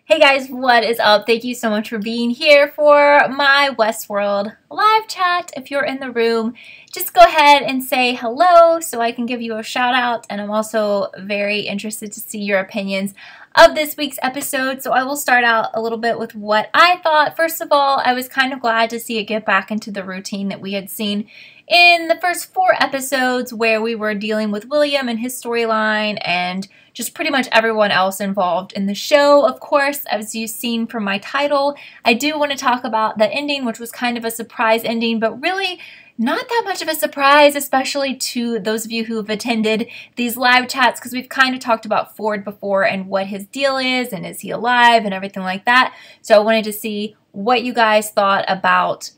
Hey guys, what is up? Thank you so much for being here for my Westworld live chat. If you're in the room, just go ahead and say hello so I can give you a shout out. And I'm also very interested to see your opinions of this week's episode. So I will start out a little bit with what I thought. First of all, I was kind of glad to see it get back into the routine that we had seen in the first 4 episodes where we were dealing with William and his storyline and just pretty much everyone else involved in the show. Of course, as you've seen from my title, I do want to talk about the ending, which was kind of a surprise ending, but really not that much of a surprise, especially to those of you who have attended these live chats, because we've kind of talked about Ford before and what his deal is and is he alive and everything like that. So I wanted to see what you guys thought about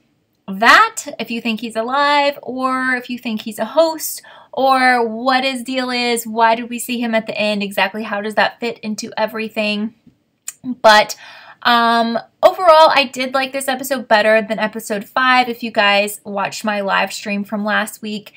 that, if you think he's alive or if you think he's a host, or what his deal is, why did we see him at the end, exactly how does that fit into everything. But overall, I did like this episode better than episode 5. If you guys watched my live stream from last week,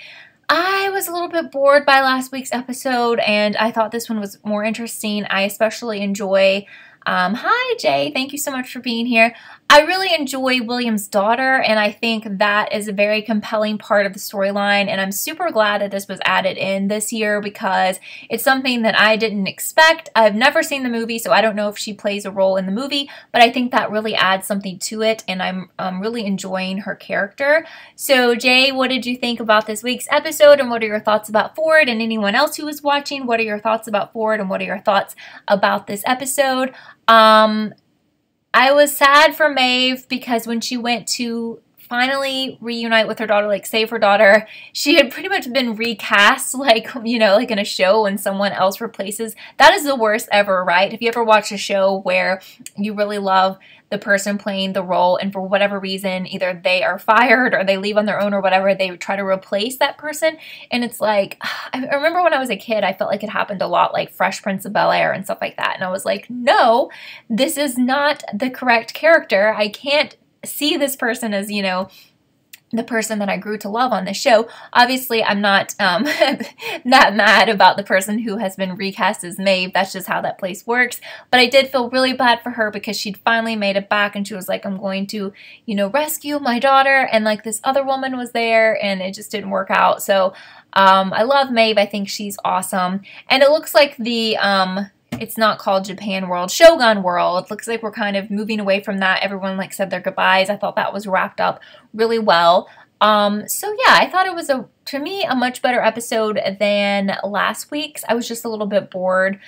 I was a little bit bored by last week's episode and I thought this one was more interesting. I especially enjoy hi Jay, thank you so much for being here. I really enjoy William's daughter, and I think that is a very compelling part of the storyline, and I'm super glad that this was added in this year because it's something that I didn't expect. I've never seen the movie, so I don't know if she plays a role in the movie, but I think that really adds something to it, and I'm really enjoying her character. So Jay, what did you think about this week's episode, and what are your thoughts about Ford, and anyone else who was watching, what are your thoughts about Ford, and what are your thoughts about this episode? I was sad for Maeve because when she went to finally reunite with her daughter, like save her daughter, she had pretty much been recast, like, you know, like in a show when someone else replaces. That is the worst ever, right? If you ever watch a show where you really love the person playing the role and for whatever reason, either they are fired or they leave on their own or whatever, they try to replace that person. And it's like, I remember when I was a kid, I felt like it happened a lot, like Fresh Prince of Bel-Air and stuff like that. And I was like, no, this is not the correct character. I can't see this person as, you know, the person that I grew to love on the show. Obviously, I'm not that mad about the person who has been recast as Maeve. That's just how that place works. But I did feel really bad for her because she'd finally made it back and she was like, I'm going to, you know, rescue my daughter. And like this other woman was there and it just didn't work out. So I love Maeve. I think she's awesome. And it looks like the it's not called Japan World, Shogun World. Looks like we're kind of moving away from that. Everyone like said their goodbyes. I thought that was wrapped up really well. So yeah, I thought it was to me a much better episode than last week's. I was just a little bit bored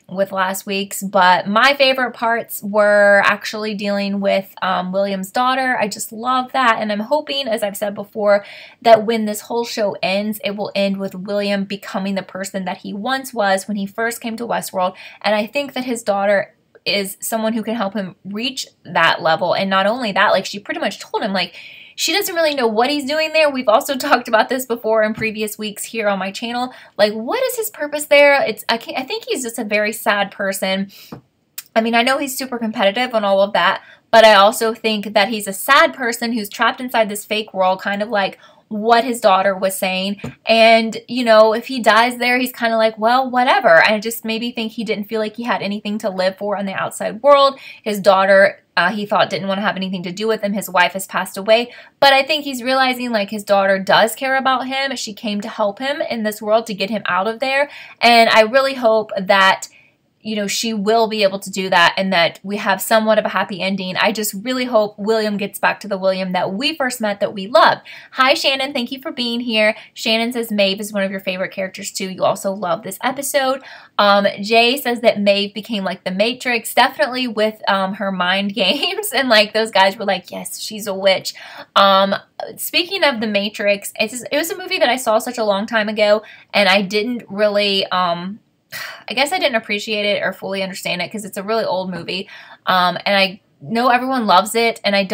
with last week's, but my favorite parts were actually dealing with William's daughter. I just love that, and I'm hoping, as I've said before, that when this whole show ends, it will end with William becoming the person that he once was when he first came to Westworld, and I think that his daughter is someone who can help him reach that level. And not only that, like, she pretty much told him, like, she doesn't really know what he's doing there. We've also talked about this before in previous weeks here on my channel. Like, what is his purpose there? I think he's just a very sad person. I mean, I know he's super competitive and all of that, but I also think that he's a sad person who's trapped inside this fake world, kind of like what his daughter was saying. And, you know, if he dies there, he's kind of like, well, whatever. I just maybe think he didn't feel like he had anything to live for in the outside world. His daughter, he thought didn't want to have anything to do with him. His wife has passed away. But I think he's realizing like his daughter does care about him. She came to help him in this world to get him out of there. And I really hope that, you know, she will be able to do that and that we have somewhat of a happy ending. I just really hope William gets back to the William that we first met, that we loved. Hi, Shannon. Thank you for being here. Shannon says Maeve is one of your favorite characters, too. You also love this episode. Jay says that Maeve became like the Matrix, definitely with her mind games. And like those guys were like, yes, she's a witch. Speaking of the Matrix, it was a movie that I saw such a long time ago, and I didn't really I guess I didn't appreciate it or fully understand it because it's a really old movie. And I know everyone loves it, and I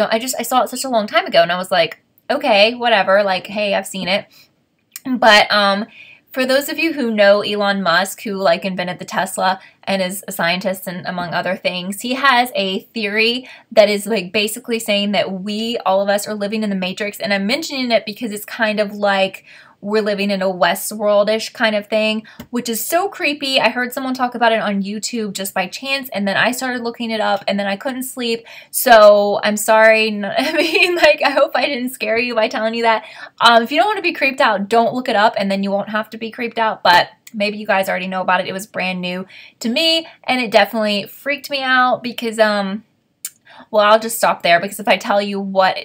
saw it such a long time ago, and I was like, okay, whatever, like, hey, I've seen it. But for those of you who know Elon Musk, who like invented the Tesla and is a scientist and among other things, he has a theory that is like basically saying that all of us are living in the Matrix. And I'm mentioning it because it's kind of like we're living in a Westworld-ish kind of thing, which is so creepy. I heard someone talk about it on YouTube just by chance, and then I started looking it up, and then I couldn't sleep. So I'm sorry. I mean, like, I hope I didn't scare you by telling you that. If you don't want to be creeped out, don't look it up, and then you won't have to be creeped out. But maybe you guys already know about it. It was brand new to me, and it definitely freaked me out because, well, I'll just stop there, because if I tell you what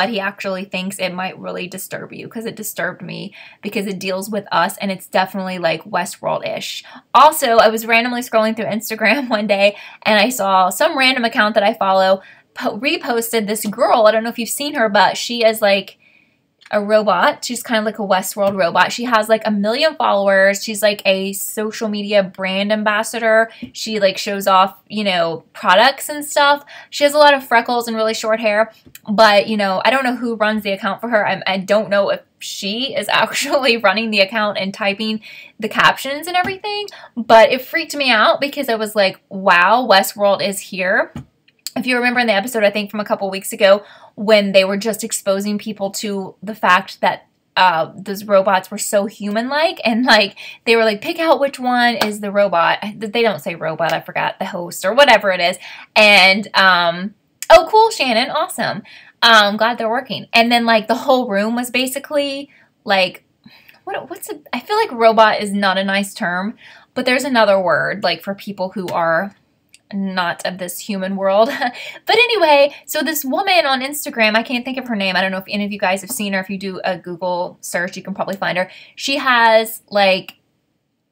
he actually thinks, it might really disturb you, because it disturbed me, because it deals with us, and it's definitely like Westworld-ish. Also, I was randomly scrolling through Instagram one day, and I saw some random account that I follow reposted this girl. I don't know if you've seen her, but she is like a robot. She's kind of like a Westworld robot. She has like 1 million followers. She's like a social media brand ambassador. She like shows off, you know, products and stuff. She has a lot of freckles and really short hair, but you know, I don't know who runs the account for her. I don't know if she is actually running the account and typing the captions and everything, but it freaked me out because I was like, wow, Westworld is here. If you remember in the episode, I think from a couple weeks ago, when they were just exposing people to the fact that those robots were so human-like, and like they were like, pick out which one is the robot. They don't say robot, I forgot, the host or whatever it is. And oh, cool, Shannon, awesome. Glad they're working. And then like the whole room was basically like, I feel like robot is not a nice term, but there's another word like for people who are not of this human world. But anyway, so this woman on Instagram, I can't think of her name. I don't know if any of you guys have seen her. If you do a Google search, you can probably find her. She has like,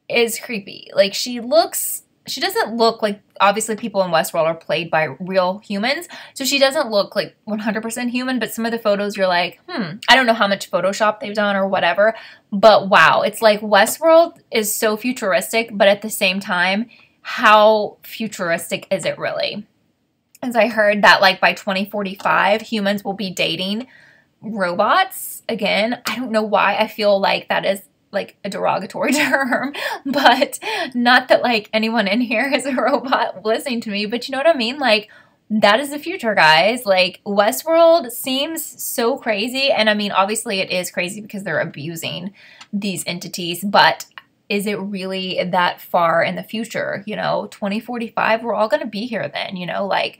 is creepy. Like she doesn't look like, obviously people in Westworld are played by real humans. So she doesn't look like 100% human, but some of the photos you're like, I don't know how much Photoshop they've done or whatever, but wow. It's like Westworld is so futuristic, but at the same time, how futuristic is it really? As I heard that like by 2045, humans will be dating robots. Again, I don't know why I feel like that is like a derogatory term, but not that like anyone in here is a robot listening to me, but you know what I mean? Like that is the future, guys. Like Westworld seems so crazy. And I mean, obviously it is crazy because they're abusing these entities, but is it really that far in the future? You know, 2045, we're all going to be here then, you know, like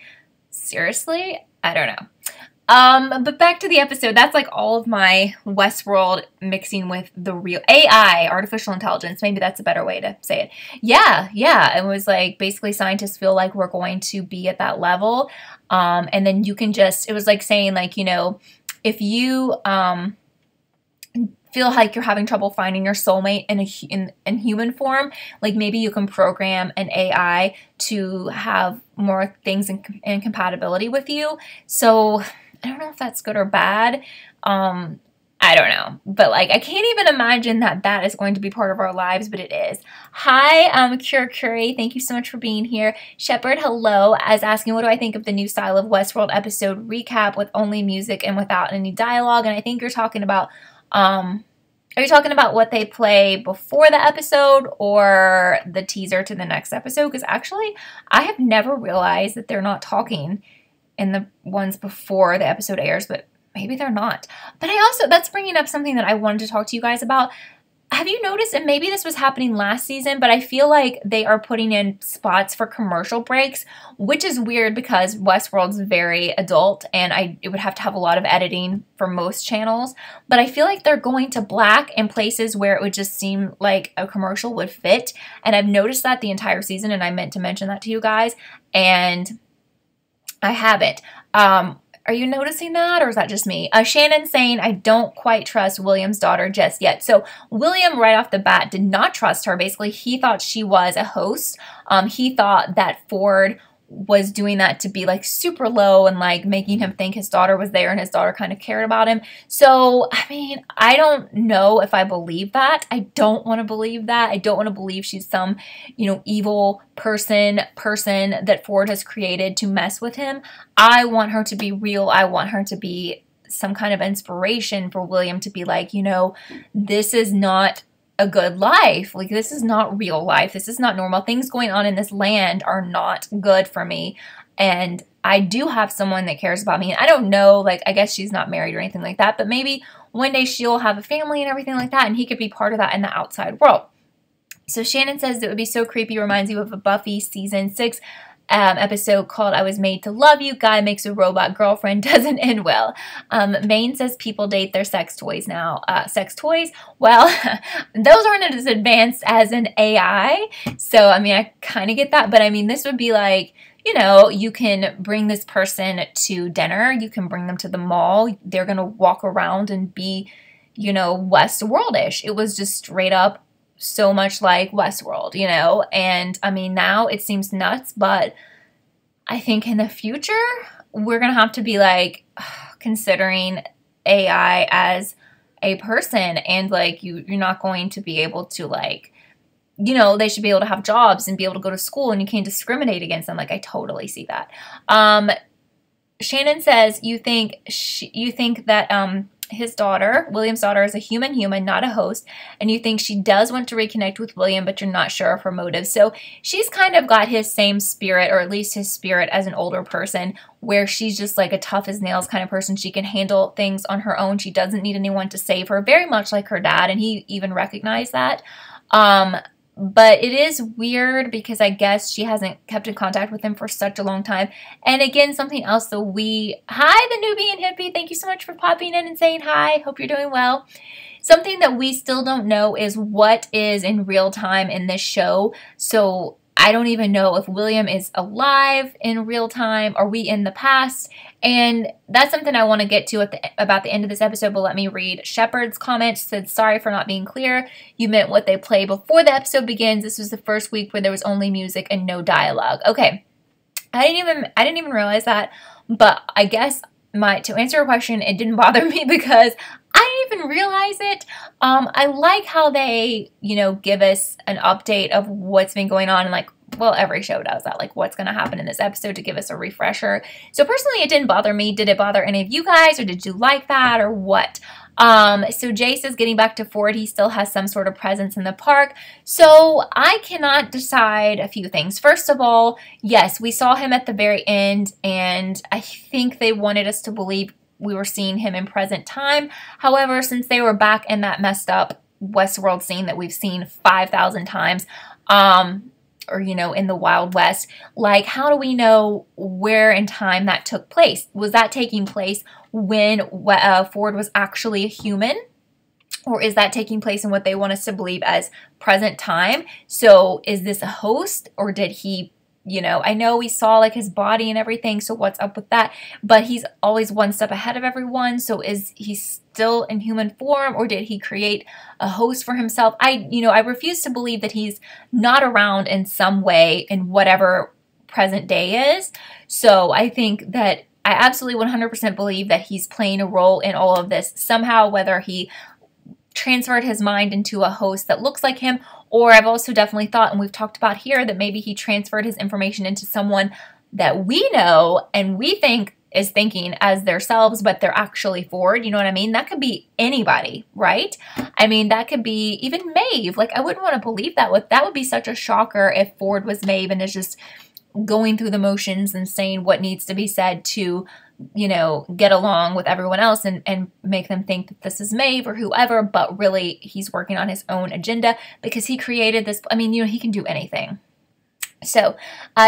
seriously? I don't know. But back to the episode. That's like all of my Westworld mixing with the real AI, artificial intelligence. Maybe that's a better way to say it. Yeah. It was like basically scientists feel like we're going to be at that level. And then you can just, it was like saying like, you know, if you, feel like you're having trouble finding your soulmate in human form, like maybe you can program an AI to have more things in compatibility with you. So I don't know if that's good or bad. I don't know, but like I can't even imagine that is going to be part of our lives, but it is. Hi, Curry. Thank you so much for being here. Shepherd, hello, as asking what do I think of the new style of Westworld episode recap with only music and without any dialogue. And I think you're talking about are you talking about what they play before the episode or the teaser to the next episode? Because actually, I have never realized that they're not talking in the ones before the episode airs, but maybe they're not. But that's bringing up something that I wanted to talk to you guys about. Have you noticed, and maybe this was happening last season, but I feel like they are putting in spots for commercial breaks, which is weird because Westworld's very adult and it would have to have a lot of editing for most channels. But I feel like they're going to black in places where it would just seem like a commercial would fit. And I've noticed that the entire season, and I meant to mention that to you guys, and I haven't. Are you noticing that, or is that just me? Shannon saying, I don't quite trust William's daughter just yet. So William, right off the bat, did not trust her. Basically, he thought she was a host. He thought that Ford was doing that to be like super low and like making him think his daughter was there and his daughter kind of cared about him. So, I mean, I don't know if I believe that. I don't want to believe that. I don't want to believe she's some, you know, evil person that Ford has created to mess with him. I want her to be real. I want her to be some kind of inspiration for William to be like, you know, this is not a good life. Like, this is not real life. This is not normal. Things going on in this land are not good for me. And I do have someone that cares about me. And I don't know, like, I guess she's not married or anything like that, but maybe one day she'll have a family and everything like that, and he could be part of that in the outside world. So Shannon says it would be so creepy, reminds you of a Buffy season 6 episode called I Was Made to Love You. Guy makes a robot girlfriend, doesn't end well. Maine says people date their sex toys now. Sex toys? Well, those aren't as advanced as an AI. So, I mean, I kind of get that. But, I mean, this would be like, you know, you can bring this person to dinner. You can bring them to the mall. They're going to walk around and be, you know, Westworld-ish. It was just straight up so much like Westworld, you know, and I mean, now it seems nuts, but I think in the future, we're going to have to be like considering AI as a person, and like you're not going to be able to like, you know, they should be able to have jobs and be able to go to school, and you can't discriminate against them. Like, I totally see that. Shannon says you think that his daughter, William's daughter, is a human, not a host, and you think she does want to reconnect with William, but you're not sure of her motives. So she's kind of got his same spirit, or at least his spirit as an older person, where she's just like a tough as nails kind of person. She can handle things on her own. She doesn't need anyone to save her, very much like her dad, and he even recognized that. But it is weird because I guess she hasn't kept in contact with him for such a long time. And again, something else that hi, the Nubian hippie. Thank you so much for popping in and saying hi. Hope you're doing well. Something that we still don't know is what is in real time in this show. So I don't even know if William is alive in real time. Are we in the past? And that's something I want to get to about the end of this episode, but let me read. Shepard's comment said, sorry for not being clear. You meant what they play before the episode begins. This was the first week where there was only music and no dialogue. Okay. I didn't even realize that, but I guess to answer your question, it didn't bother me because I didn't even realize it. I like how they, you know, give us an update of what's been going on, and like, well, every show does that, like what's going to happen in this episode to give us a refresher. So personally, it didn't bother me. Did it bother any of you guys, or did you like that, or what? So Jay says, getting back to Ford, he still has some sort of presence in the park. So I cannot decide a few things. First of all, yes, we saw him at the very end, and I think they wanted us to believe we were seeing him in present time. However, since they were back in that messed up Westworld scene that we've seen 5,000 times, or, you know, in the Wild West, like, how do we know where in time that took place? Was that taking place when Ford was actually a human? Or is that taking place in what they want us to believe as present time? So is this a host, or did he, you know, I know we saw like his body and everything, so what's up with that? But he's always one step ahead of everyone, so is he still in human form, or did he create a host for himself? I refuse to believe that he's not around in some way in whatever present day is. So I think that I absolutely 100% believe that he's playing a role in all of this somehow, whether he transferred his mind into a host that looks like him, or I've also definitely thought, and we've talked about here, that maybe he transferred his information into someone that we know and we think is thinking as themselves, but they're actually Ford. You know what I mean? That could be anybody, right? I mean, that could be even Maeve. Like, I wouldn't want to believe that. That would be such a shocker if Ford was Maeve and is just going through the motions and saying what needs to be said to, you know, get along with everyone else and make them think that this is Maeve or whoever, but really he's working on his own agenda because he created this. I mean, you know, he can do anything. So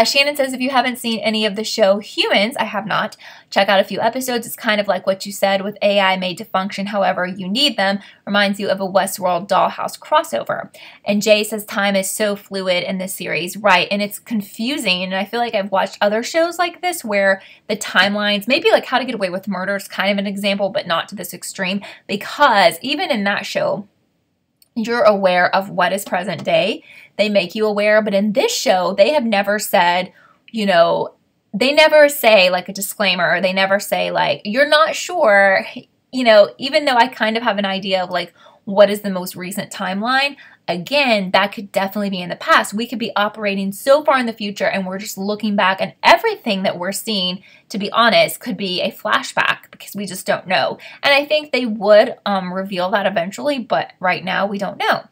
Shannon says, if you haven't seen any of the show Humans, I have not, check out a few episodes. It's kind of like what you said with AI made to function however you need them. Reminds you of a Westworld Dollhouse crossover. And Jay says time is so fluid in this series. Right. And it's confusing. And I feel like I've watched other shows like this where the timelines, maybe like How to Get Away with Murder is kind of an example, but not to this extreme, because even in that show, you're aware of what is present day. They make you aware. But in this show, they have never said, you know, they never say like a disclaimer. They never say like, you're not sure, you know, even though I kind of have an idea of like, what is the most recent timeline? Again, that could definitely be in the past. We could be operating so far in the future and we're just looking back, and everything that we're seeing, to be honest, could be a flashback because we just don't know. And I think they would reveal that eventually, but right now we don't know.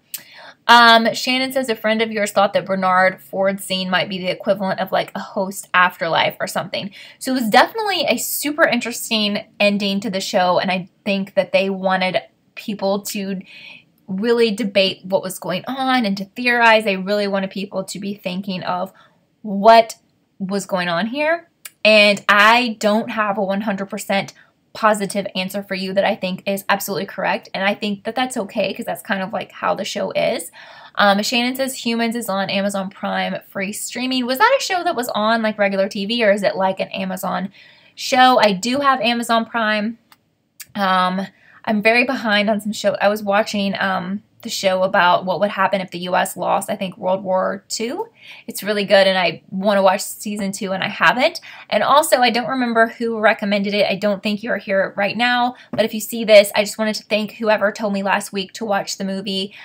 Shannon says a friend of yours thought that Bernard Ford's scene might be the equivalent of like a host afterlife or something. So it was definitely a super interesting ending to the show, and I think that they wanted people to really debate what was going on and to theorize. They really wanted people to be thinking of what was going on here. And I don't have a 100% positive answer for you that I think is absolutely correct. And I think that that's okay, because that's kind of like how the show is. Shannon says Humans is on Amazon Prime free streaming. Was that a show that was on like regular TV, or is it like an Amazon show? I do have Amazon Prime. I'm very behind on some show. I was watching the show about what would happen if the U.S. lost, I think, World War II. It's really good, and I want to watch season 2, and I haven't. And also, I don't remember who recommended it. I don't think you're here right now, but if you see this, I just wanted to thank whoever told me last week to watch the movie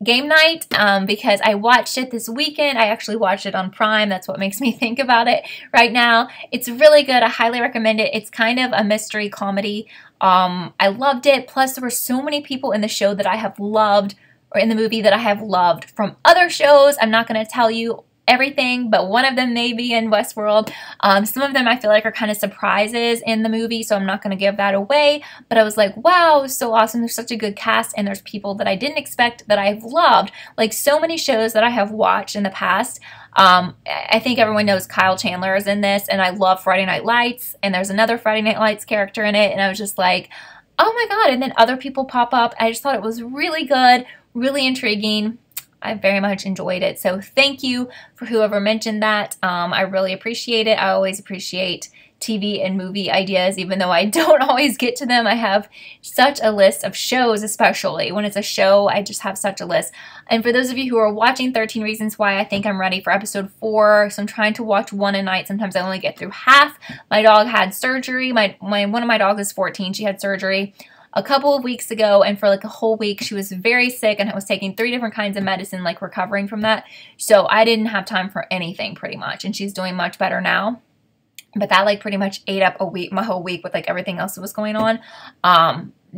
Game Night, because I watched it this weekend. I actually watched it on Prime. That's what makes me think about it right now. It's really good. I highly recommend it. It's kind of a mystery comedy. I loved it. Plus, there were so many people in the show that I have loved, or in the movie that I have loved from other shows. I'm not going to tell you everything, but one of them may be in Westworld. Some of them I feel like are kind of surprises in the movie, so I'm not going to give that away. But I was like, wow, so awesome. There's such a good cast, and there's people that I didn't expect that I've loved. Like so many shows that I have watched in the past. I think everyone knows Kyle Chandler is in this, and I love Friday Night Lights, and there's another Friday Night Lights character in it, and I was just like, oh my god. And then other people pop up. I just thought it was really good, really intriguing. I very much enjoyed it. So thank you for whoever mentioned that. I really appreciate it. I always appreciate TV and movie ideas, even though I don't always get to them. I have such a list of shows, especially when it's a show. I just have such a list. And for those of you who are watching 13 Reasons Why, I think I'm ready for episode 4. So I'm trying to watch one a night. Sometimes I only get through half. My dog had surgery. One of my dogs is 14. She had surgery a couple of weeks ago, and for like a whole week she was very sick, and I was taking 3 different kinds of medicine, like recovering from that. So I didn't have time for anything pretty much, and she's doing much better now. But that like pretty much ate up my whole week with like everything else that was going on.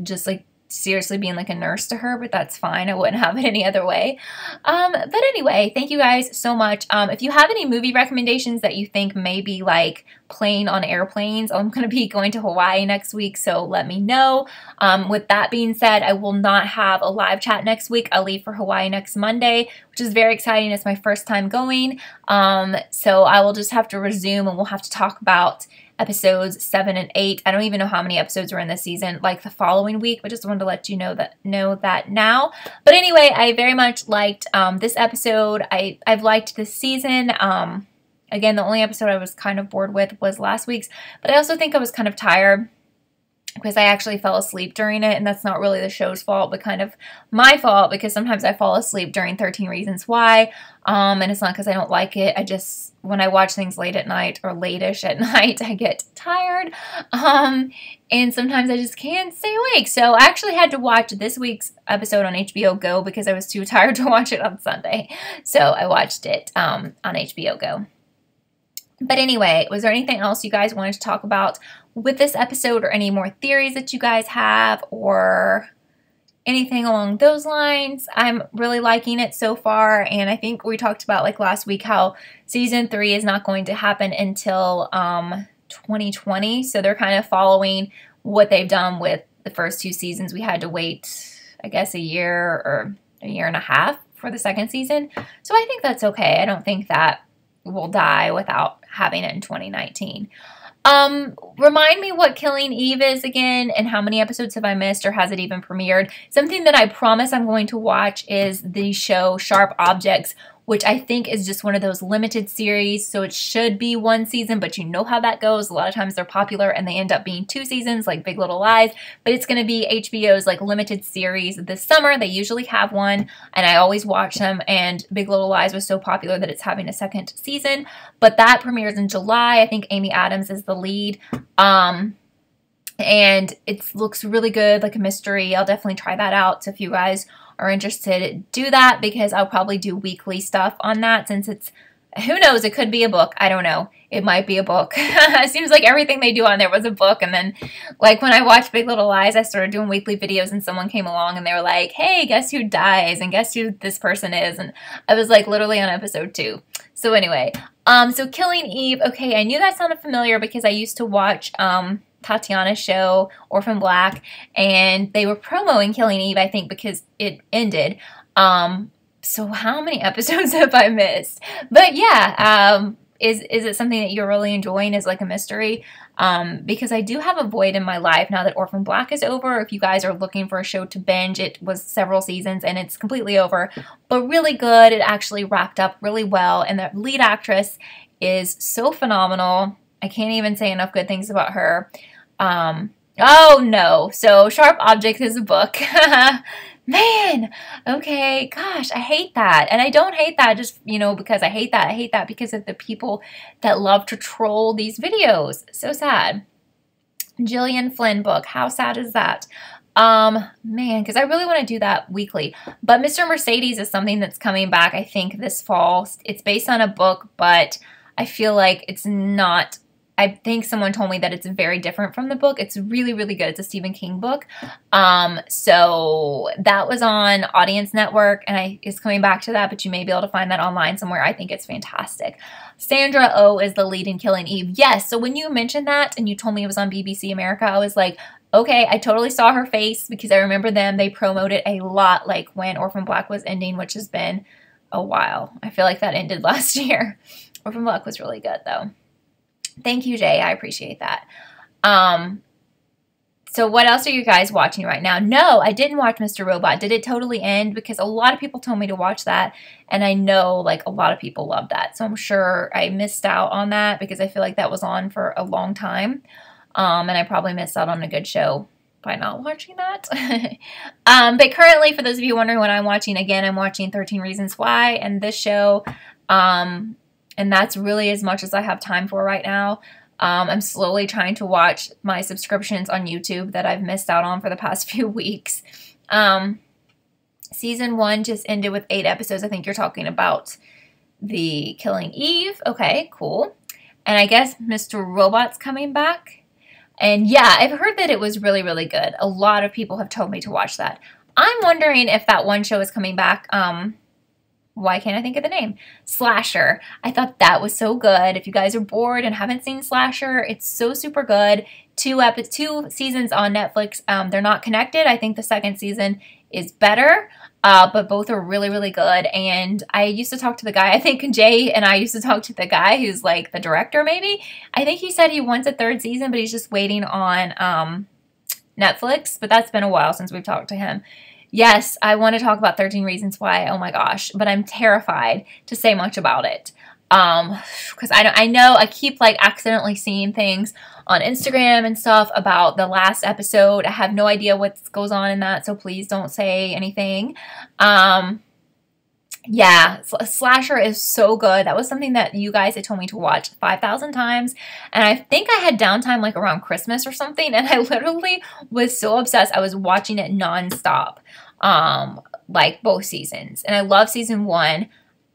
Just like seriously being like a nurse to her, but that's fine. I wouldn't have it any other way. But anyway, thank you guys so much. If you have any movie recommendations that you think may be like playing on airplanes, I'm going to be going to Hawaii next week, so let me know. With that being said, I will not have a live chat next week. I'll leave for Hawaii next Monday, which is very exciting. It's my first time going. So I will just have to resume, and we'll have to talk about episodes 7 and 8. I don't even know how many episodes are in this season, like the following week, but just wanted to let you know that now. But anyway, I very much liked this episode. I've liked this season. Again, the only episode I was kind of bored with was last week's, but I also think I was kind of tired because I actually fell asleep during it, and that's not really the show's fault, but kind of my fault, because sometimes I fall asleep during 13 Reasons Why, and it's not because I don't like it. I just, when I watch things late at night, or late-ish at night, I get tired, and sometimes I just can't stay awake. So I actually had to watch this week's episode on HBO Go because I was too tired to watch it on Sunday, so I watched it on HBO Go. But anyway, was there anything else you guys wanted to talk about with this episode, or any more theories that you guys have, or anything along those lines? I'm really liking it so far, and I think we talked about like last week how season 3 is not going to happen until 2020, so they're kind of following what they've done with the first 2 seasons. We had to wait, I guess, a year or a year and a half for the second season, so I think that's okay. I don't think that will die without having it in 2019. Remind me what Killing Eve is again, and how many episodes have I missed, or has it even premiered? Something that I promise I'm going to watch is the show Sharp Objects, which I think is just one of those limited series, so it should be 1 season, but you know how that goes. A lot of times they're popular and they end up being 2 seasons, like Big Little Lies, but it's going to be HBO's like limited series this summer. They usually have one, and I always watch them, and Big Little Lies was so popular that it's having a 2nd season, but that premieres in July. I think Amy Adams is the lead, and it looks really good, like a mystery. I'll definitely try that out, so if you guys are interested, do that, because I'll probably do weekly stuff on that, since it's Who knows? It could be a book. I don't know. It might be a book. It seems like everything they do on there was a book. And then, like, when I watched Big Little Lies, I started doing weekly videos and someone came along and they were like, hey, guess who dies? And guess who this person is? And I was, like, literally on episode 2. So anyway, so Killing Eve. Okay, I knew that sounded familiar because I used to watch Tatiana's show, Orphan Black, and they were promoting Killing Eve, I think, because it ended. So how many episodes have I missed? But yeah, is it something that you're really enjoying as like a mystery? Because I do have a void in my life now that Orphan Black is over. If you guys are looking for a show to binge, it was several seasons and it's completely over, but really good. It actually wrapped up really well, and the lead actress is so phenomenal. I can't even say enough good things about her. Oh no, so Sharp Objects is a book. Man, okay, gosh, I hate that. And I don't hate that just, you know, because I hate that. I hate that because of the people that love to troll these videos. So sad. Gillian Flynn book. How sad is that? Man, because I really want to do that weekly. But Mr. Mercedes is something that's coming back, I think, this fall. It's based on a book, but I feel like it's not. I think someone told me that it's very different from the book. It's really, really good. It's a Stephen King book. So that was on Audience Network, and it's coming back to that, but you may be able to find that online somewhere. I think it's fantastic. Sandra Oh is the lead in Killing Eve. Yes, so when you mentioned that and you told me it was on BBC America, I was like, okay, I totally saw her face because I remember them. They promoted a lot, like when Orphan Black was ending, which has been a while. I feel like that ended last year. Orphan Black was really good, though. Thank you, Jay. I appreciate that. So what else are you guys watching right now? No, I didn't watch Mr. Robot. Did it totally end? Because a lot of people told me to watch that, and I know like a lot of people love that. So I'm sure I missed out on that because I feel like that was on for a long time. And I probably missed out on a good show by not watching that. But currently, for those of you wondering what I'm watching, again, I'm watching 13 Reasons Why and this show. And that's really as much as I have time for right now. I'm slowly trying to watch my subscriptions on YouTube that I've missed out on for the past few weeks. Season 1 just ended with 8 episodes. I think you're talking about the Killing Eve. Okay, cool. And I guess Mr. Robot's coming back. And yeah, I've heard that it was really, really good. A lot of people have told me to watch that. I'm wondering if that one show is coming back. Why can't I think of the name? Slasher. I thought that was so good. If you guys are bored and haven't seen Slasher, it's so super good. 2 seasons on Netflix. They're not connected. I think the second season is better, but both are really, really good. And I used to talk to the guy. I think Jay and I used to talk to the guy who's like the director, maybe. I think he said he wants a 3rd season, but he's just waiting on Netflix. But that's been a while since we've talked to him. Yes, I want to talk about 13 Reasons Why. Oh my gosh, but I'm terrified to say much about it. Because I know I keep like accidentally seeing things on Instagram and stuff about the last episode. I have no idea what goes on in that, so please don't say anything. Yeah, Slasher is so good. That was something that you guys had told me to watch 5,000 times. And I think I had downtime like around Christmas or something. And I literally was so obsessed. I was watching it nonstop, like both seasons. And I love season 1.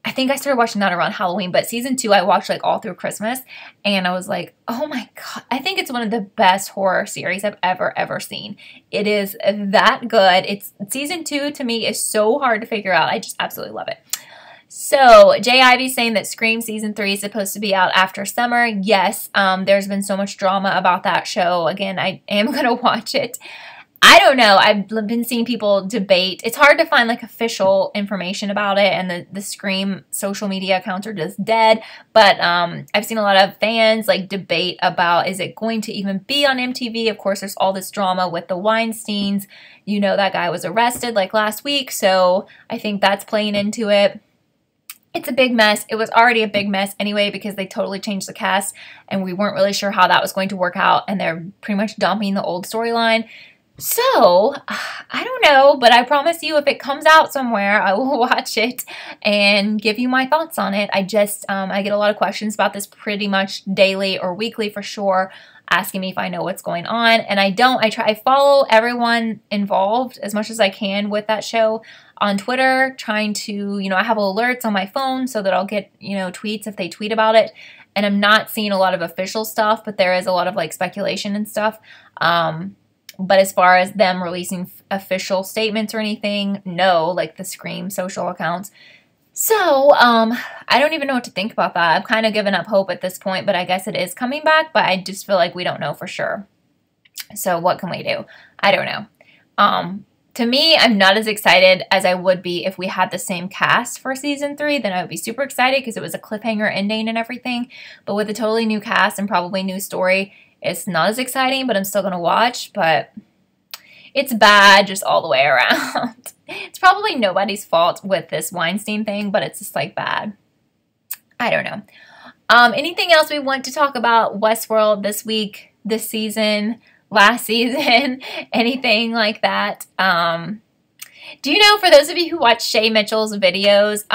I think I started watching that around Halloween, but season 2 I watched like all through Christmas, and I was like, oh my god, I think it's one of the best horror series I've ever seen. It is that good. Season 2 to me is so hard to figure out. I just absolutely love it. So Jay Ivy saying that Scream season 3 is supposed to be out after summer. Yes, there's been so much drama about that show. Again, I am gonna watch it. I don't know. I've been seeing people debate. It's hard to find like official information about it, and the Scream social media accounts are just dead. But I've seen a lot of fans like debate about, is it going to even be on MTV? Of course, there's all this drama with the Weinsteins. You know, that guy was arrested like last week, so I think that's playing into it. It's a big mess. It was already a big mess anyway because they totally changed the cast, and we weren't really sure how that was going to work out, and they're pretty much dumping the old storyline. So, I don't know, but I promise you if it comes out somewhere, I will watch it and give you my thoughts on it. I get a lot of questions about this pretty much daily or weekly for sure, asking me if I know what's going on, and I don't. I follow everyone involved as much as I can with that show on Twitter, trying to, I have alerts on my phone so that I'll get, tweets if they tweet about it, and I'm not seeing a lot of official stuff, but there is a lot of like speculation and stuff. But as far as them releasing official statements or anything, no, like the Scream social accounts. So, I don't even know what to think about that. I've kind of given up hope at this point, but I guess it is coming back, but I just feel like we don't know for sure. So what can we do? I don't know. To me, I'm not as excited as I would be if we had the same cast for season 3. Then I would be super excited because it was a cliffhanger ending and everything. But with a totally new cast and probably new story, it's not as exciting, but I'm still going to watch. But it's bad just all the way around. It's probably nobody's fault with this Weinstein thing, but it's just like bad. I don't know. Anything else we want to talk about Westworld this week, this season, last season, anything like that? Do you know, for those of you who watch Shay Mitchell's videos,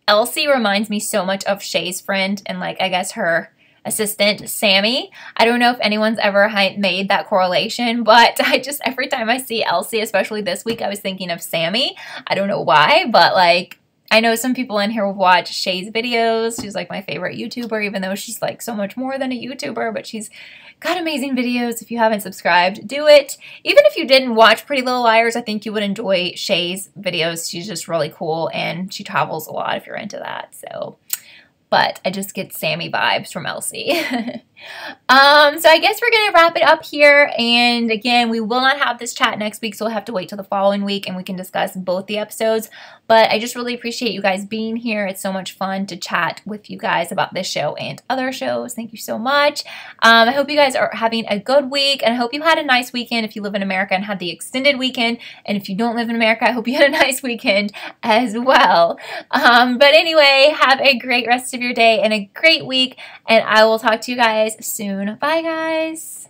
Elsie reminds me so much of Shay's friend and, like, I guess her assistant, Sammy. I don't know if anyone's ever made that correlation, but every time I see Elsie, especially this week, I was thinking of Sammy. I don't know why, but, like, I know some people in here watch Shay's videos. She's, like, my favorite YouTuber, even though she's, like, so much more than a YouTuber, but she's got amazing videos. If you haven't subscribed, do it. Even if you didn't watch Pretty Little Liars, I think you would enjoy Shay's videos. She's just really cool, and she travels a lot if you're into that, so... But I just get Sammy vibes from Elsie. So I guess we're going to wrap it up here. And again, we will not have this chat next week, so we'll have to wait till the following week and we can discuss both the episodes. But I just really appreciate you guys being here. It's so much fun to chat with you guys about this show and other shows. Thank you so much. I hope you guys are having a good week, and I hope you had a nice weekend if you live in America and had the extended weekend. And if you don't live in America, I hope you had a nice weekend as well. But anyway, have a great rest of your day and a great week, and I will talk to you guys soon. Bye, guys.